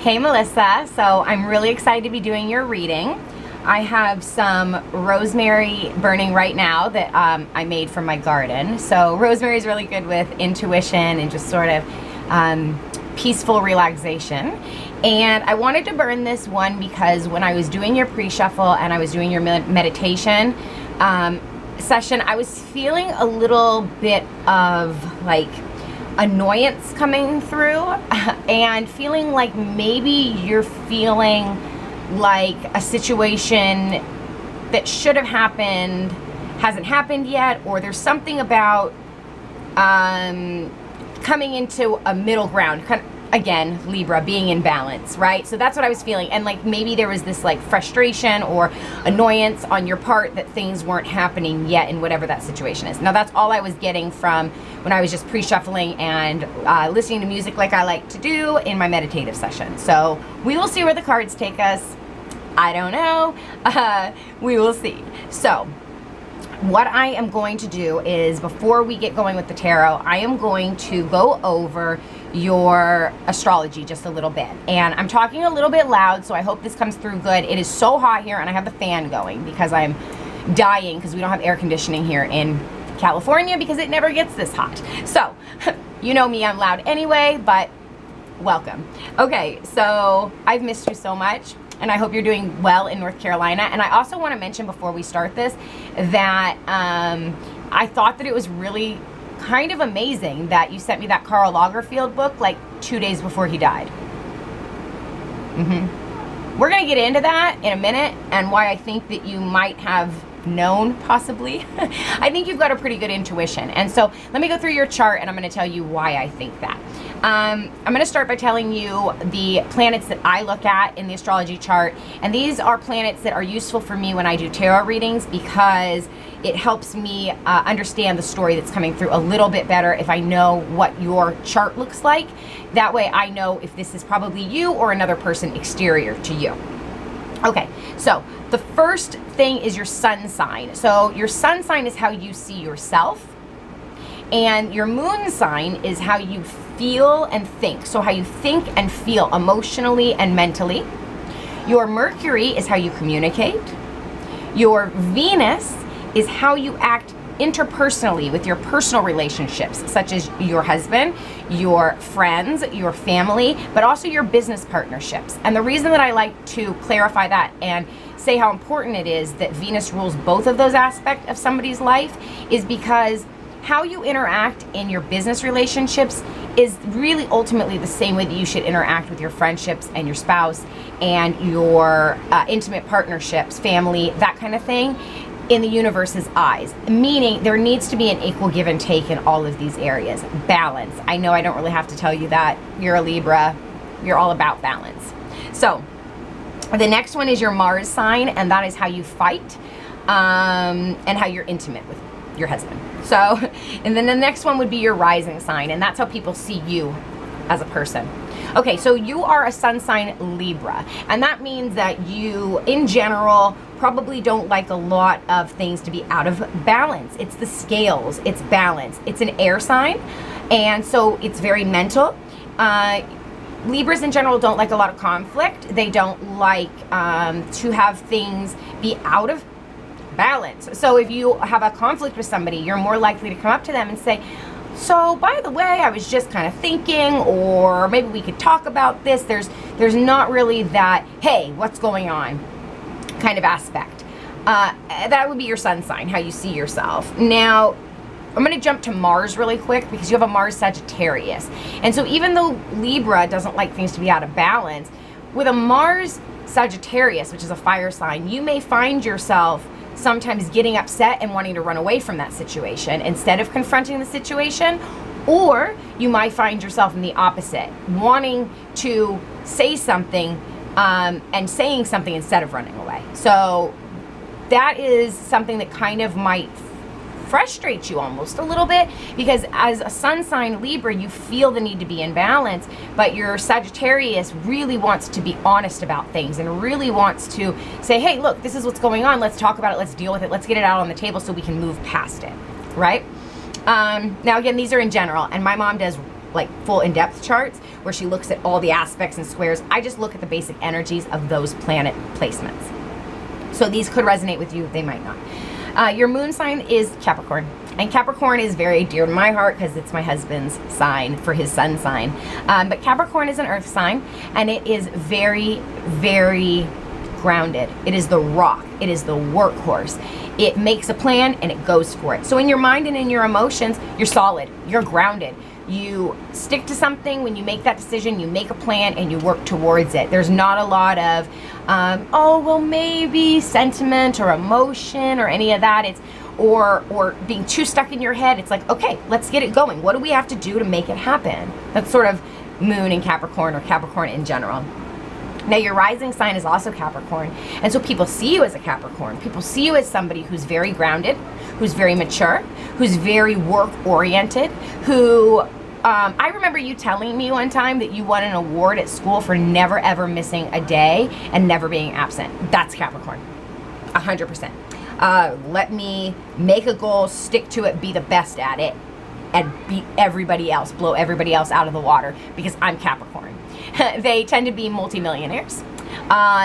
Hey Melissa, so I'm really excited to be doing your reading. I have some rosemary burning right now that I made from my garden. So rosemary is really good with intuition and just sort of peaceful relaxation. And I wanted to burn this one because when I was doing your pre-shuffle and I was doing your meditation session, I was feeling a little bit of like annoyance coming through and feeling like maybe you're feeling like a situation that should have happened hasn't happened yet, or there's something about coming into a middle ground, again, Libra, being in balance, right? So that's what I was feeling. And like maybe there was this like frustration or annoyance on your part that things weren't happening yet in whatever that situation is. Now that's all I was getting from when I was just pre-shuffling and listening to music like I like to do in my meditative session. So we will see where the cards take us. I don't know. We will see. So what I am going to do is, before we get going with the tarot, I am going to go over your astrology just a little bit. And I'm talking a little bit loud, so I hope this comes through good. It is so hot here, and I have the fan going because I'm dying because we don't have air conditioning here in California because it never gets this hot. So, you know me, I'm loud anyway, but welcome. Okay, so I've missed you so much, and I hope you're doing well in North Carolina. And I also want to mention before we start this that I thought that it was really kind of amazing that you sent me that Karl Lagerfeld book like 2 days before he died. We're going to get into that in a minute and why I think that you might have known, possibly. I think you've got a pretty good intuition. And so let me go through your chart and I'm going to tell you why I think that. I'm going to start by telling you the planets that I look at in the astrology chart. And these are planets that are useful for me when I do tarot readings because it helps me understand the story that's coming through a little bit better if I know what your chart looks like. That way I know if this is probably you or another person exterior to you. Okay, so the first thing is your sun sign. So your sun sign is how you see yourself. And your moon sign is how you feel and think. So how you think and feel emotionally and mentally. Your Mercury is how you communicate. Your Venus is how you act interpersonally with your personal relationships, such as your husband, your friends, your family, but also your business partnerships. And the reason that I like to clarify that and say how important it is that Venus rules both of those aspects of somebody's life is because how you interact in your business relationships is really ultimately the same way that you should interact with your friendships and your spouse and your intimate partnerships, family, that kind of thing, in the universe's eyes. Meaning there needs to be an equal give and take in all of these areas. Balance. I know I don't really have to tell you that. You're a Libra. You're all about balance. So the next one is your Mars sign, and that is how you fight and how you're intimate with your husband. So, and then the next one would be your rising sign, and that's how people see you as a person. Okay, so you are a sun sign Libra, and that means that you, in general, probably don't like a lot of things to be out of balance. It's the scales, it's balance. It's an air sign, and so it's very mental. Libras in general don't like a lot of conflict. They don't like to have things be out of balance. So if you have a conflict with somebody, you're more likely to come up to them and say, so by the way, I was just kind of thinking, or maybe we could talk about this. There's not really that, hey, what's going on kind of aspect. That would be your sun sign, how you see yourself. Now, I'm going to jump to Mars really quick because you have a Mars Sagittarius. And so even though Libra doesn't like things to be out of balance, with a Mars Sagittarius, which is a fire sign, you may find yourself sometimes getting upset and wanting to run away from that situation instead of confronting the situation, or you might find yourself in the opposite, wanting to say something and saying something instead of running away. So that is something that kind of might frustrate you almost a little bit, because as a sun sign Libra, you feel the need to be in balance, but your Sagittarius really wants to be honest about things and really wants to say, hey, look, this is what's going on. Let's talk about it. Let's deal with it. Let's get it out on the table so we can move past it, right? Now, again, these are in general, and my mom does like full in-depth charts where she looks at all the aspects and squares. I just look at the basic energies of those planet placements. So these could resonate with you, they might not. Your moon sign is Capricorn. And Capricorn is very dear to my heart because it's my husband's sign for his sun sign. But Capricorn is an earth sign, and it is very, very grounded. It is the rock. It is the workhorse. It makes a plan and it goes for it. So in your mind and in your emotions, you're solid. You're grounded. You stick to something. When you make that decision, you make a plan and you work towards it. There's not a lot of, oh, well, maybe sentiment or emotion or any of that. It's or being too stuck in your head. It's like, okay, let's get it going. What do we have to do to make it happen? That's sort of moon in Capricorn, or Capricorn in general. Now, your rising sign is also Capricorn, and so people see you as a Capricorn. People see you as somebody who's very grounded, who's very mature, who's very work-oriented, who, I remember you telling me one time that you won an award at school for never ever missing a day and never being absent. That's Capricorn, 100%. Let me make a goal, stick to it, be the best at it, and beat everybody else, blow everybody else out of the water, because I'm Capricorn. They tend to be multimillionaires.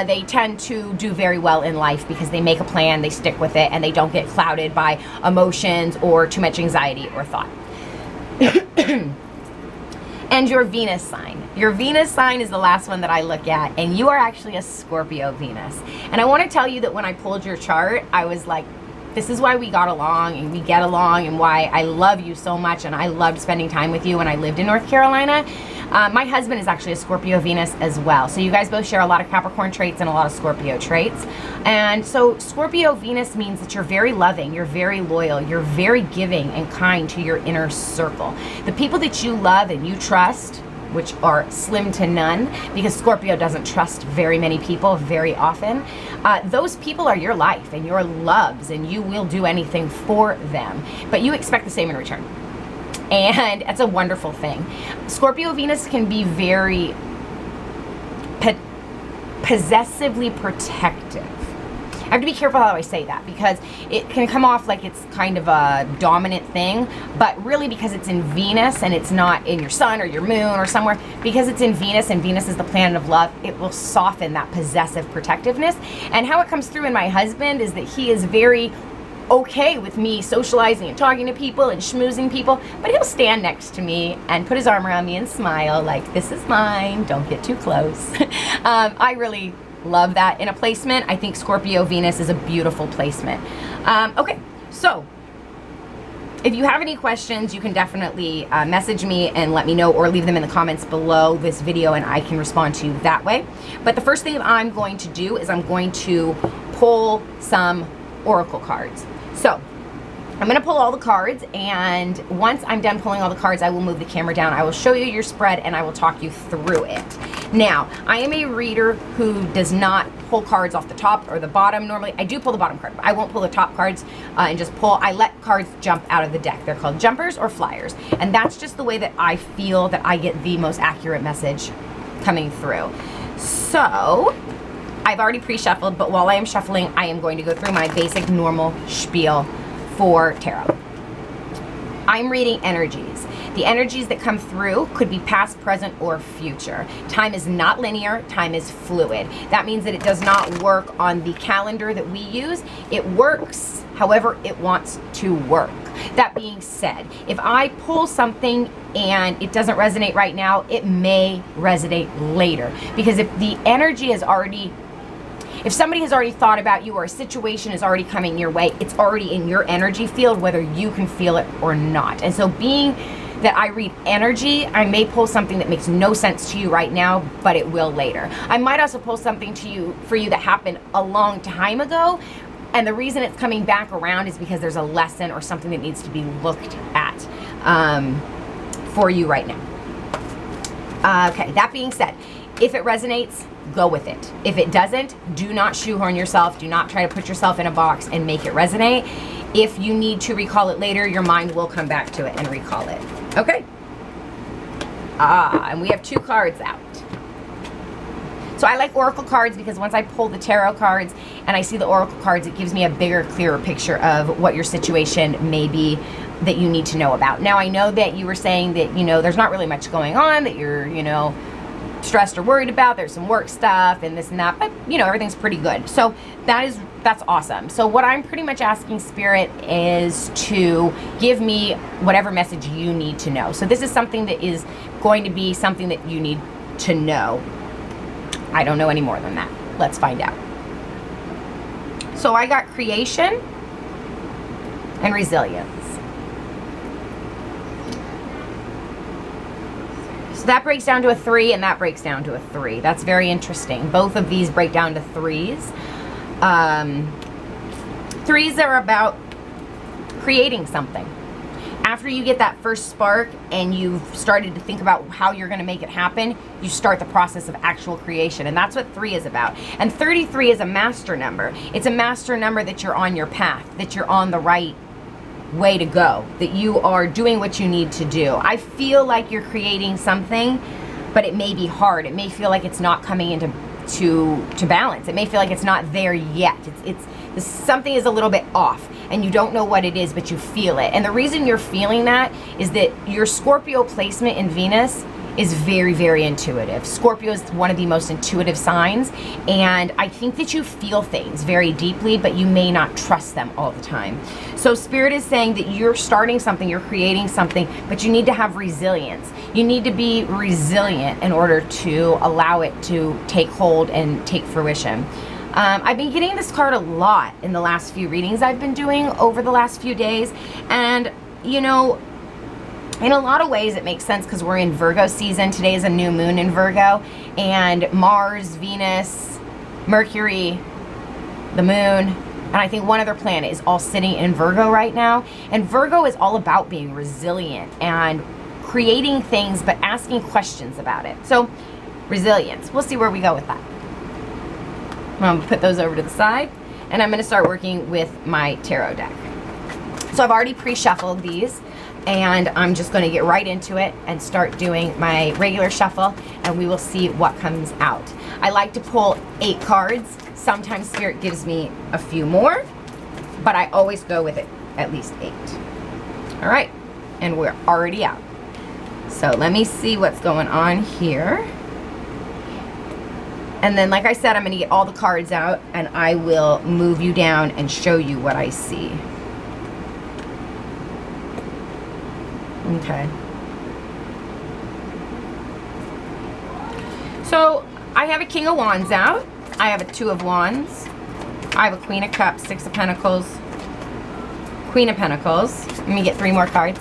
They tend to do very well in life because they make a plan, they stick with it, and they don't get clouded by emotions or too much anxiety or thought. And your Venus sign. Your Venus sign is the last one that I look at, and you are actually a Scorpio Venus. And I want to tell you that when I pulled your chart, I was like, this is why we got along and we get along, and why I love you so much, and I loved spending time with you when I lived in North Carolina. My husband is actually a Scorpio Venus as well. So you guys both share a lot of Capricorn traits and a lot of Scorpio traits. And so Scorpio Venus means that you're very loving, you're very loyal, you're very giving and kind to your inner circle. The people that you love and you trust, which are slim to none, because Scorpio doesn't trust very many people very often, those people are your life and your loves, and you will do anything for them, but you expect the same in return. And that's a wonderful thing. Scorpio Venus can be very possessively protective. I have to be careful how I say that, because it can come off like it's kind of a dominant thing, but really because it's in Venus and it's not in your sun or your moon or somewhere, because it's in Venus and Venus is the planet of love, it will soften that possessive protectiveness. And how it comes through in my husband is that he is very okay with me socializing and talking to people and schmoozing people, but he'll stand next to me and put his arm around me and smile like, this is mine, don't get too close. I really love that in a placement. I think Scorpio Venus is a beautiful placement. Okay, so if you have any questions, you can definitely message me and let me know, or leave them in the comments below this video and I can respond to you that way. But the first thing I'm going to do is I'm going to pull some oracle cards. So I'm going to pull all the cards, and once I'm done pulling all the cards, I will move the camera down. I will show you your spread and I will talk you through it. Now, I am a reader who does not pull cards off the top or the bottom. Normally, I do pull the bottom card, but I won't pull the top cards and just pull. I let cards jump out of the deck. They're called jumpers or flyers. And that's just the way that I feel that I get the most accurate message coming through. So I've already pre-shuffled, but while I am shuffling, I am going to go through my basic normal spiel for tarot. I'm reading energies. The energies that come through could be past, present, or future. Time is not linear, time is fluid. That means that it does not work on the calendar that we use. It works however it wants to work. That being said, if I pull something and it doesn't resonate right now, it may resonate later. Because if the energy is already, if somebody has already thought about you, or a situation is already coming your way, it's already in your energy field, whether you can feel it or not. And so being that I read energy, I may pull something that makes no sense to you right now, but it will later. I might also pull something for you that happened a long time ago, and the reason it's coming back around is because there's a lesson or something that needs to be looked at for you right now. Okay, that being said, if it resonates, go with it. If it doesn't, do not shoehorn yourself. Do not try to put yourself in a box and make it resonate. If you need to recall it later, your mind will come back to it and recall it. Okay? And we have 2 cards out. So I like oracle cards because once I pull the tarot cards and I see the oracle cards, it gives me a bigger, clearer picture of what your situation may be that you need to know about. Now, I know that you were saying that, you know, there's not really much going on, that you're, you know, stressed or worried about. There's some work stuff and this and that, but you know, everything's pretty good. So that's awesome. So what I'm pretty much asking Spirit is to give me whatever message you need to know. So this is something that is going to be something that you need to know. I don't know any more than that. Let's find out. So I got creation and resilience. So that breaks down to a 3, and that breaks down to a 3. That's very interesting. Both of these break down to 3s. 3s are about creating something. After you get that first spark and you've started to think about how you're going to make it happen, you start the process of actual creation. And that's what 3 is about. And 33 is a master number. It's a master number that you're on your path, that you're on the right way to go, that you are doing what you need to do. I feel like you're creating something, but it may be hard. It may feel like it's not coming into to balance. It may feel like it's not there yet. It's something is a little bit off and you don't know what it is, but you feel it. And the reason you're feeling that is that your Scorpio placement in Venus is very, very intuitive. Scorpio is one of the most intuitive signs, and I think that you feel things very deeply, but you may not trust them all the time. So Spirit is saying that you're starting something, you're creating something, but you need to have resilience. You need to be resilient in order to allow it to take hold and take fruition. I've been getting this card a lot in the last few readings I've been doing over the last few days, and you know, in a lot of ways it makes sense because we're in Virgo season. Today is a new moon in Virgo, and Mars, Venus, Mercury, the moon, and I think one other planet is all sitting in Virgo right now. And Virgo is all about being resilient and creating things, but asking questions about it. So resilience, we'll see where we go with that. I'm gonna put those over to the side, and I'm gonna start working with my tarot deck. So I've already pre-shuffled these, and I'm just going to get right into it and start doing my regular shuffle, and we will see what comes out. I like to pull 8 cards. Sometimes Spirit gives me a few more, but I always go with it at least 8. All right, and we're already out. So let me see what's going on here. And then, like I said, I'm going to get all the cards out, and I will move you down and show you what I see. Okay. So I have a King of Wands out. I have a 2 of Wands. I have a Queen of Cups, 6 of Pentacles, Queen of Pentacles. Let me get 3 more cards.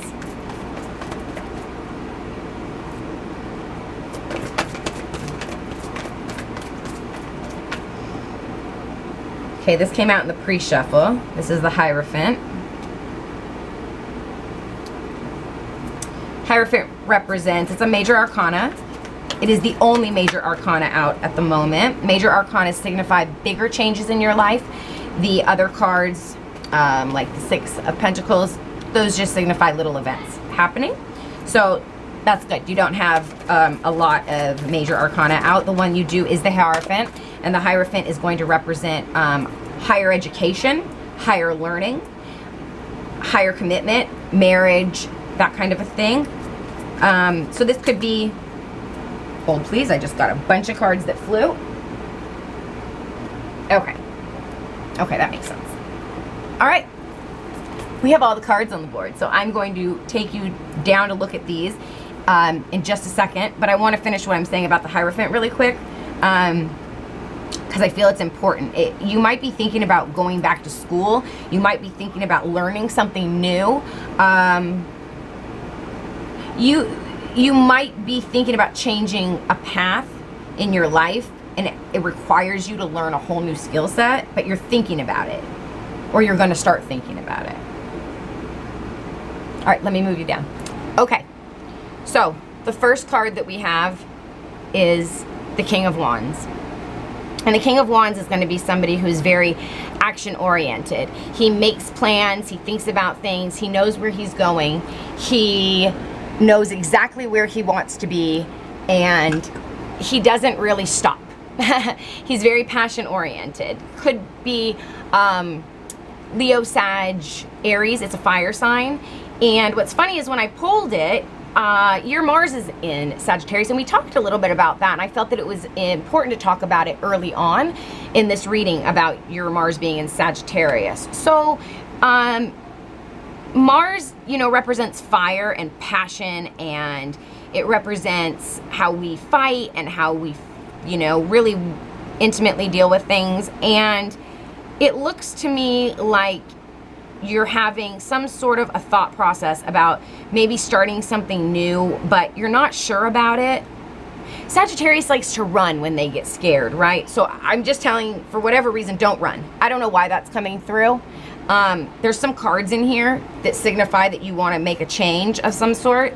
Okay, this came out in the pre-shuffle. This is the Hierophant. Hierophant represents, it's a major arcana. It is the only major arcana out at the moment. Major arcana signify bigger changes in your life. The other cards, like the 6 of Pentacles, those just signify little events happening. So that's good. You don't have a lot of major arcana out. The one you do is the Hierophant, and the Hierophant is going to represent higher education, higher learning, higher commitment, marriage, that kind of a thing. So this could be, hold please, I just got a bunch of cards that flew. Okay, that makes sense. All right, we have all the cards on the board, so I'm going to take you down to look at these in just a second, but I want to finish what I'm saying about the Hierophant really quick, because I feel it's important. You might be thinking about going back to school. You might be thinking about learning something new. You might be thinking about changing a path in your life, and it requires you to learn a whole new skill set, but you're thinking about it, or you're going to start thinking about it. All right, let me move you down. Okay, so the first card that we have is the King of Wands. And the King of Wands is going to be somebody who's very action-oriented. He makes plans, he thinks about things, he knows where he's going, he knows exactly where he wants to be, and he doesn't really stop. He's very passion-oriented. Could be Leo, Sag, Aries. It's a fire sign. And what's funny is when I pulled it, your Mars is in Sagittarius, and we talked a little bit about that, and I felt that it was important to talk about it early on in this reading about your Mars being in Sagittarius. So Mars, you know, represents fire and passion, and it represents how we fight and how we, you know, really intimately deal with things. And it looks to me like you're having some sort of a thought process about maybe starting something new, but you're not sure about it. Sagittarius likes to run when they get scared, right? So I'm just telling, for whatever reason, don't run. I don't know why that's coming through. There's some cards in here that signify that you want to make a change of some sort.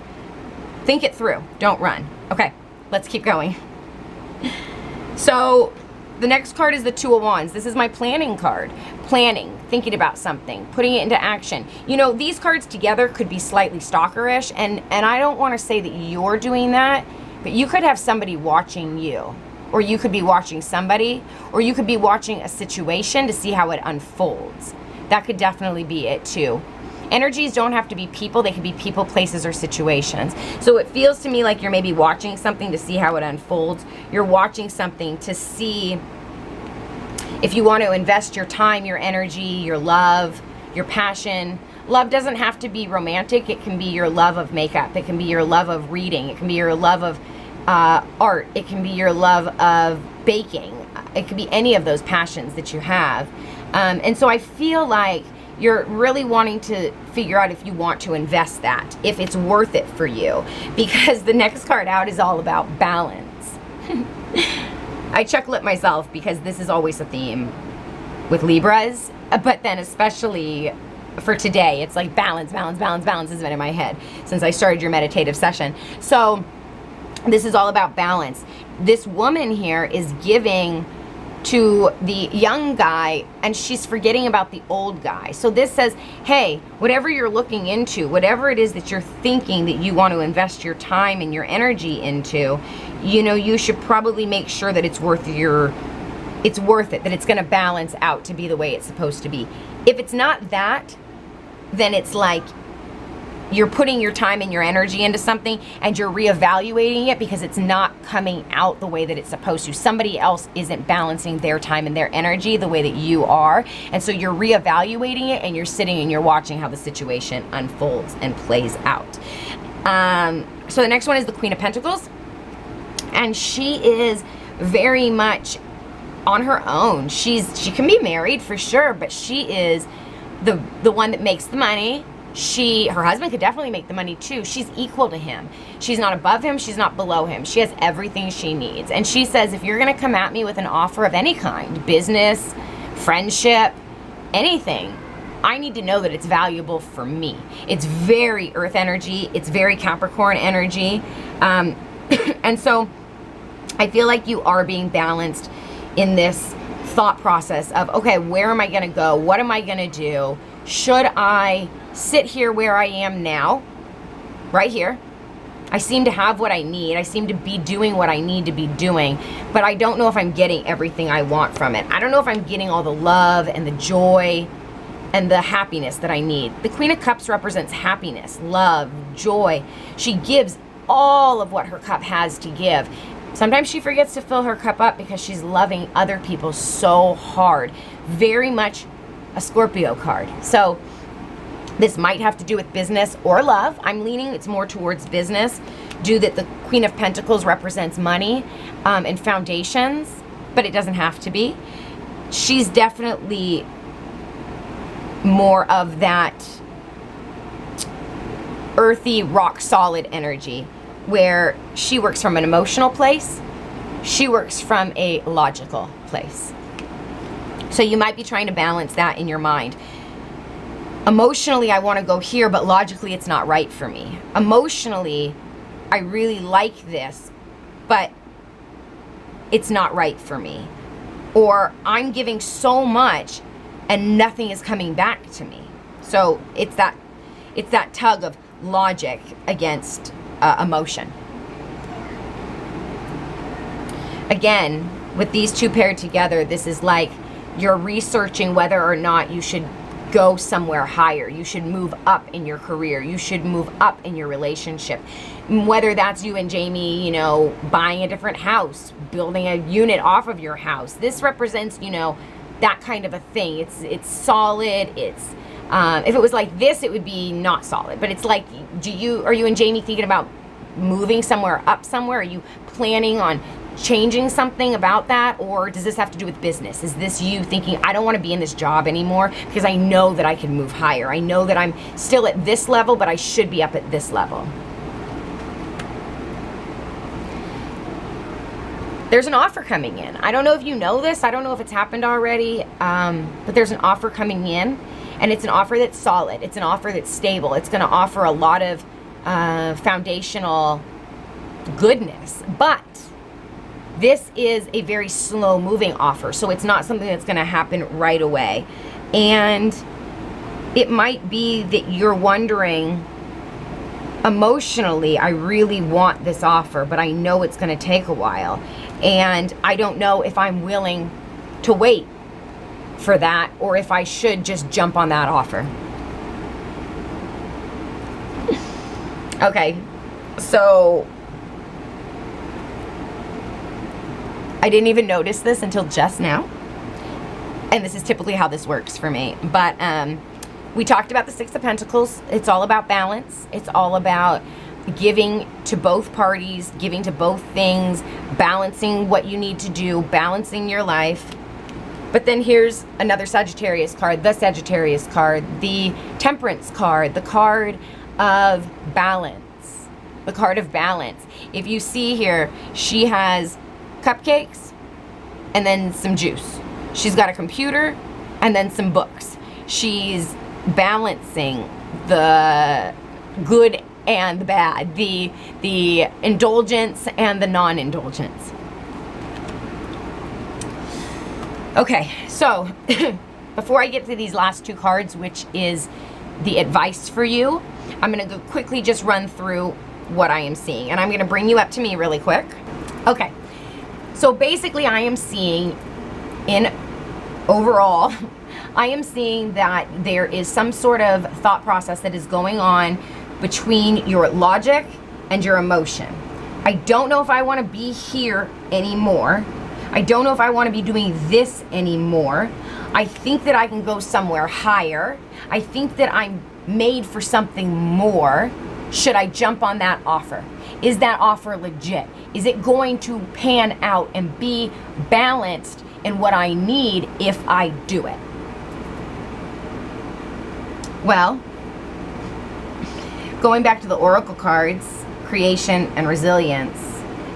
Think it through. Don't run. Okay, let's keep going. So the next card is the Two of Wands. This is my planning card. Planning, thinking about something, putting it into action. You know, these cards together could be slightly stalkerish, and I don't want to say that you're doing that, but you could have somebody watching you, or you could be watching somebody, or you could be watching a situation to see how it unfolds. That could definitely be it too. Energies don't have to be people, they could be people, places, or situations. So it feels to me like you're maybe watching something to see how it unfolds. You're watching something to see if you want to invest your time, your energy, your love, your passion. Love doesn't have to be romantic. It can be your love of makeup. It can be your love of reading. It can be your love of art. It can be your love of baking. It could be any of those passions that you have. And so I feel like you're really wanting to figure out if you want to invest that, if it's worth it for you, because the next card out is all about balance. I chuckle at myself because this is always a theme with Libras, but then especially for today, it's like balance, balance, balance, balance has been in my head since I started your meditative session. So this is all about balance. This woman here is giving to the young guy, and she's forgetting about the old guy. So this says, hey, whatever you're looking into, whatever it is that you're thinking that you want to invest your time and your energy into, you know, you should probably make sure that it's worth it, that it's going to balance out to be the way it's supposed to be. If it's not that, then it's like you're putting your time and your energy into something and you're reevaluating it because it's not coming out the way that it's supposed to. Somebody else isn't balancing their time and their energy the way that you are. And so you're reevaluating it and you're sitting and you're watching how the situation unfolds and plays out. So the next one is the Queen of Pentacles. And she is very much on her own. She can be married for sure, but she is the one that makes the money. Her husband could definitely make the money too. She's equal to him. She's not above him. She's not below him. She has everything she needs. And she says, if you're going to come at me with an offer of any kind, business, friendship, anything, I need to know that it's valuable for me. It's very Earth energy. It's very Capricorn energy. And so I feel like you are being balanced in this thought process of, okay, where am I going to go? What am I going to do? Should I sit here where I am now, right here? I seem to have what I need. I seem to be doing what I need to be doing, but I don't know if I'm getting everything I want from it. I don't know if I'm getting all the love and the joy and the happiness that I need. The Queen of Cups represents happiness, love, joy. She gives all of what her cup has to give. Sometimes she forgets to fill her cup up because she's loving other people so hard. Very much a Scorpio card. So this might have to do with business or love. I'm leaning it's more towards business, due that the Queen of Pentacles represents money and foundations, but it doesn't have to be. She's definitely more of that earthy, rock solid energy where she works from an emotional place. She works from a logical place. So you might be trying to balance that in your mind. Emotionally, I want to go here, but logically, it's not right for me. Emotionally, I really like this, but it's not right for me. Or I'm giving so much and nothing is coming back to me. So it's that tug of logic against emotion. Again, with these two paired together, this is like you're researching whether or not you should go somewhere higher. You should move up in your career. You should move up in your relationship. Whether that's you and Jamie, you know, buying a different house, building a unit off of your house. This represents, you know, that kind of a thing. It's solid. It's if it was like this, it would be not solid. But it's like, are you and Jamie thinking about moving somewhere up somewhere? Are you planning on changing something about that? Or does this have to do with business? Is this you thinking, I don't want to be in this job anymore because I know that I can move higher. I know that I'm still at this level, but I should be up at this level. There's an offer coming in. I don't know if you know this. I don't know if it's happened already, but there's an offer coming in, and it's an offer that's solid. It's an offer that's stable. It's going to offer a lot of foundational goodness, but this is a very slow moving offer. So it's not something that's going to happen right away. And it might be that you're wondering, emotionally, I really want this offer, but I know it's going to take a while. And I don't know if I'm willing to wait for that or if I should just jump on that offer. Okay, so I didn't even notice this until just now. And this is typically how this works for me. But we talked about the Six of Pentacles. It's all about balance. It's all about giving to both parties, giving to both things, balancing what you need to do, balancing your life. But then here's another Sagittarius card, the Sagittarius card, the Temperance card, the card of balance, the card of balance. If you see here, she has cupcakes and then some juice. She's got a computer and then some books. She's balancing the good and the bad, the indulgence and the non-indulgence. Okay, so before I get to these last two cards, which is the advice for you, I'm going to quickly just run through what I am seeing, and I'm going to bring you up to me really quick. Okay, so basically I am seeing overall, I am seeing that there is some sort of thought process that is going on between your logic and your emotion. I don't know if I want to be here anymore. I don't know if I want to be doing this anymore. I think that I can go somewhere higher. I think that I'm made for something more. Should I jump on that offer? Is that offer legit? Is it going to pan out and be balanced in what I need if I do it? Well, going back to the Oracle cards, creation and resilience,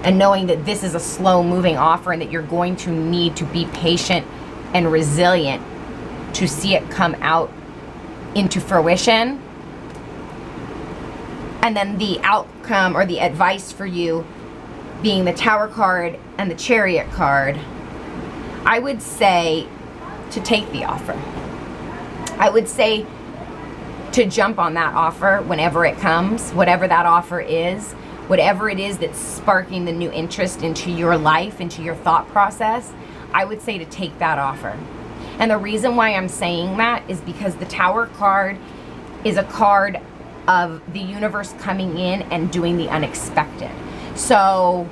and knowing that this is a slow moving offer and that you're going to need to be patient and resilient to see it come out into fruition. And then the outcome or the advice for you being the Tower card and the Chariot card, I would say to take the offer. I would say to jump on that offer whenever it comes, whatever that offer is, whatever it is that's sparking the new interest into your life, into your thought process, I would say to take that offer. And the reason why I'm saying that is because the Tower card is a card of the universe coming in and doing the unexpected. So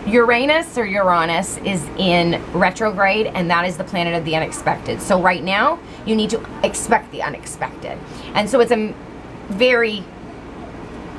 Uranus or Uranus is in retrograde, and that is the planet of the unexpected. So right now, you need to expect the unexpected. And so it's a very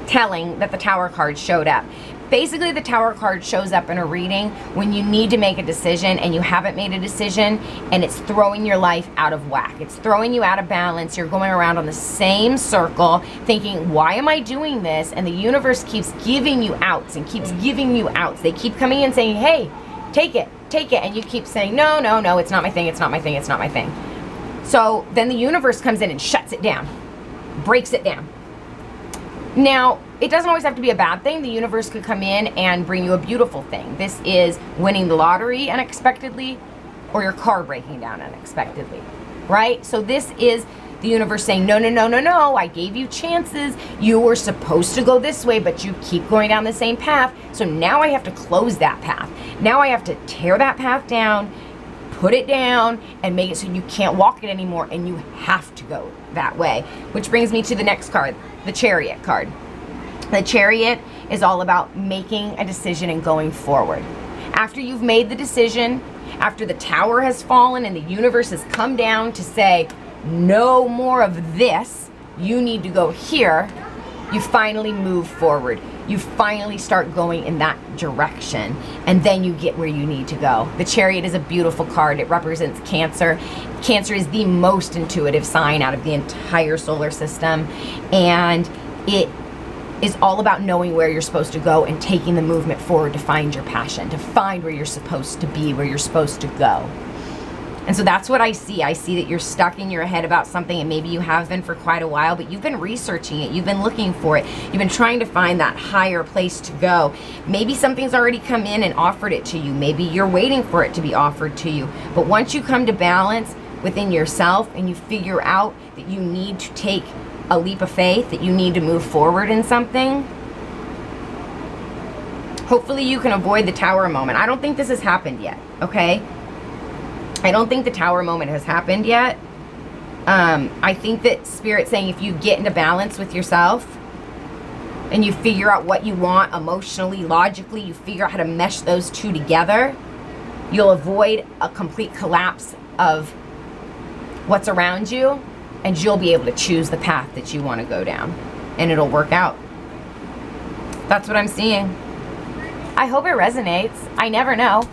telling that the Tower card showed up. Basically, the Tower card shows up in a reading when you need to make a decision and you haven't made a decision, and it's throwing your life out of whack. It's throwing you out of balance. You're going around on the same circle thinking, why am I doing this? And the universe keeps giving you outs and keeps giving you outs. They keep coming in saying, hey, take it. And you keep saying, no, it's not my thing, it's not my thing, it's not my thing. So then the universe comes in and shuts it down, breaks it down. Now, it doesn't always have to be a bad thing. The universe could come in and bring you a beautiful thing. This is winning the lottery unexpectedly, or your car breaking down unexpectedly, right? So this is the universe saying, no, I gave you chances. You were supposed to go this way, but you keep going down the same path. So now I have to close that path. Now I have to tear that path down, put it down and make it so you can't walk it anymore and you have to go that way. Which brings me to the next card, the Chariot card. The Chariot is all about making a decision and going forward. After you've made the decision, after the tower has fallen and the universe has come down to say, no more of this, you need to go here, you finally move forward. You finally start going in that direction, and then you get where you need to go. The Chariot is a beautiful card. It represents Cancer. Cancer is the most intuitive sign out of the entire solar system, and it is all about knowing where you're supposed to go and taking the movement forward to find your passion, to find where you're supposed to be, where you're supposed to go. And so that's what I see. I see that you're stuck in your head about something, and maybe you have been for quite a while, but you've been researching it. You've been looking for it. You've been trying to find that higher place to go. Maybe something's already come in and offered it to you. Maybe you're waiting for it to be offered to you. But once you come to balance within yourself and you figure out that you need to take a leap of faith, that you need to move forward in something, hopefully you can avoid the tower moment. I don't think this has happened yet, okay? I don't think the tower moment has happened yet. I think that Spirit's saying if you get into balance with yourself and you figure out what you want emotionally, logically, you figure out how to mesh those two together, you'll avoid a complete collapse of what's around you, and you'll be able to choose the path that you want to go down, and it'll work out. That's what I'm seeing. I hope it resonates. I never know.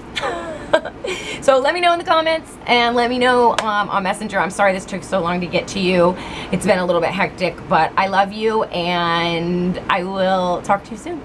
So let me know in the comments, and let me know on Messenger. I'm sorry this took so long to get to you. It's been a little bit hectic, but I love you, and I will talk to you soon.